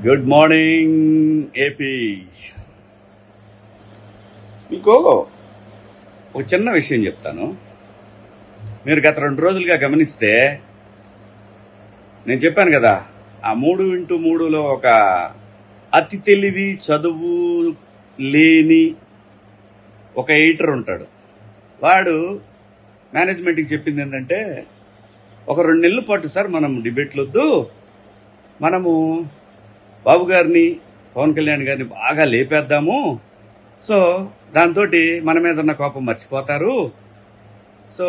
Good morning AP. మీకు ఒక చిన్న విషయం చెప్తాను. మీరు గత 2 రోజులుగా గమనిస్తే నేను చెప్పాను కదా, ఆ 3x3లో ఒక అతి తెలివి చదువు లేని ఒక ఎడిటర్ ఉంటాడు. వాడు మేనేజ్మెంట్కి చెప్పింది ఏంటంటే, ఒక 2 నెలల పాటు సార్ మనం డిబేట్లు వద్దు, మనము బాబు గారిని పవన్ కళ్యాణ్ గారిని బాగా లేపేద్దాము, సో దాంతో మన మీద ఉన్న కోపం మర్చిపోతారు, సో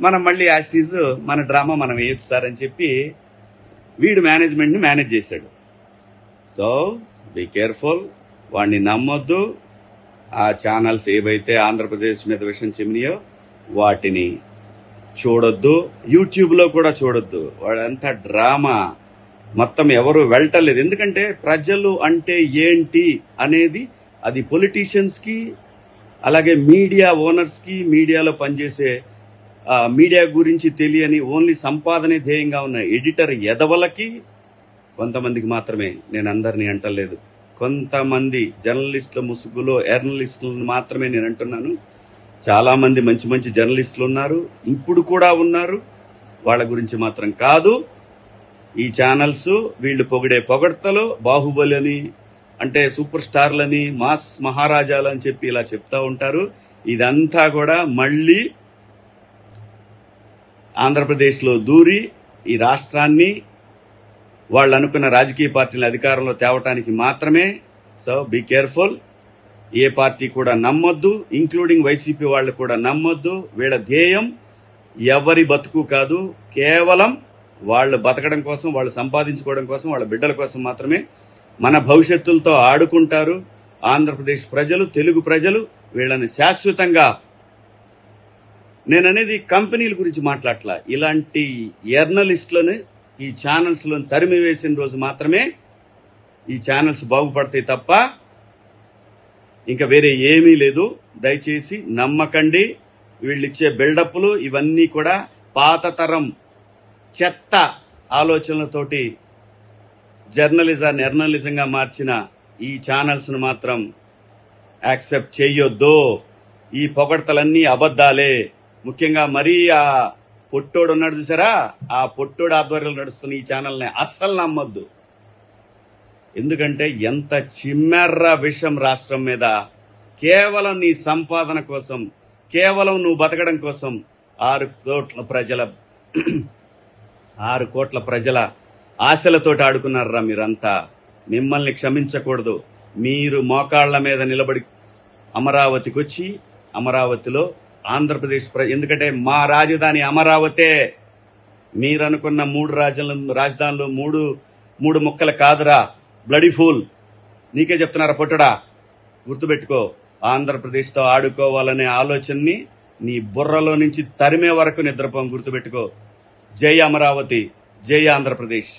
మనం మళ్ళీ యాస్టీజ్ మన డ్రామా మనం వేయచ్చు సార్ అని చెప్పి వీడు మేనేజ్మెంట్ని మేనేజ్ చేశాడు. సో బీ కేర్ఫుల్, వాడిని నమ్మొద్దు. ఆ ఛానల్స్ ఏవైతే ఆంధ్రప్రదేశ్ మీద విషయం చిమ్మినాయో వాటిని చూడొద్దు, యూట్యూబ్లో కూడా చూడొద్దు. వాడంతా డ్రామా, మొత్తం ఎవరు వెళ్ళటలేదు. ఎందుకంటే ప్రజలు అంటే ఏంటి అనేది అది పొలిటీషియన్స్కి, అలాగే మీడియా ఓనర్స్కి, మీడియాలో పనిచేసే మీడియా గురించి తెలియని ఓన్లీ సంపాదనే ధ్యేయంగా ఉన్న ఎడిటర్ ఎదవలకి కొంతమందికి మాత్రమే, నేను అందరినీ అంటలేదు, కొంతమంది జర్నలిస్టుల ముసుగులో ఎర్నలిస్టులను మాత్రమే నేను అంటున్నాను. చాలామంది మంచి మంచి జర్నలిస్టులు ఉన్నారు, ఇప్పుడు కూడా ఉన్నారు. వాళ్ళ గురించి మాత్రం కాదు. ఈ ఛానల్స్ వీళ్ళు పొగిడే పొగడ్తలు, బాహుబలి అని అంటే సూపర్ స్టార్లని, మాస్ మహారాజాలు అని చెప్పి ఇలా చెప్తా ఉంటారు. ఇదంతా కూడా మళ్ళీ ఆంధ్రప్రదేశ్లో దూరి ఈ రాష్ట్రాన్ని వాళ్ళు అనుకున్న రాజకీయ పార్టీల అధికారంలో తేవటానికి మాత్రమే. So be careful. ఏ పార్టీ కూడా నమ్మొద్దు, ఇంక్లూడింగ్ వైసీపీ వాళ్ళు కూడా నమ్మొద్దు. వీళ్ళ ధ్యేయం ఎవరి బతుకు కాదు, కేవలం వాళ్ళు బతకడం కోసం, వాళ్ళు సంపాదించుకోవడం కోసం, వాళ్ళ బిడ్డల కోసం మాత్రమే. మన భవిష్యత్తులతో ఆడుకుంటారు ఆంధ్రప్రదేశ్ ప్రజలు, తెలుగు ప్రజలు. వీళ్ళని శాశ్వతంగా, నేననేది కంపెనీల గురించి మాట్లాడట్లా, ఇలాంటి జర్నలిస్టులను ఈ ఛానల్స్లో తరిమి వేసిన రోజు మాత్రమే ఈ ఛానల్స్ బాగుపడతాయి తప్ప ఇంకా వేరే ఏమీ లేదు. దయచేసి నమ్మకండి. వీళ్ళిచ్చే బిల్డప్లు ఇవన్నీ కూడా పాత తరం చెత్త ఆలోచనలతోటి జర్నలిజాన్ని ఎర్నలిజంగా మార్చిన ఈ ఛానల్స్ను మాత్రం యాక్సెప్ట్ చేయొద్దు. ఈ పొగడ్తలన్నీ అబద్ధాలే. ముఖ్యంగా మరీ ఆ పొట్టోడు ఉన్నాడు చూసారా, ఆ పొట్టోడు ఆధ్వర్యంలో నడుస్తున్న ఈ ఛానల్ని అస్సలు నమ్మొద్దు. ఎందుకంటే ఎంత చిమ్మెర్ర విషం రాష్ట్రం మీద, కేవలం నీ సంపాదన కోసం, కేవలం నువ్వు బతకడం కోసం 6 కోట్ల ప్రజల ఆశలతోటి ఆడుకున్నారా మీరంతా. మిమ్మల్ని క్షమించకూడదు. మీరు మోకాళ్ల మీద నిలబడి అమరావతికి వచ్చి, అమరావతిలో ఆంధ్రప్రదేశ్ ఎందుకంటే మా రాజధాని అమరావతే. మీరనుకున్న 3 రాజధానులు 3 ముక్కలు కాదురా, బ్లడీ ఫూల్. నీకే చెప్తున్నారా పొట్టడా, గుర్తుపెట్టుకో. ఆంధ్రప్రదేశ్తో ఆడుకోవాలనే ఆలోచనని నీ బుర్రలో నుంచి తరిమే వరకు నిద్రపోం, గుర్తుపెట్టుకో. జై అమరావతి, జై ఆంధ్రప్రదేశ్.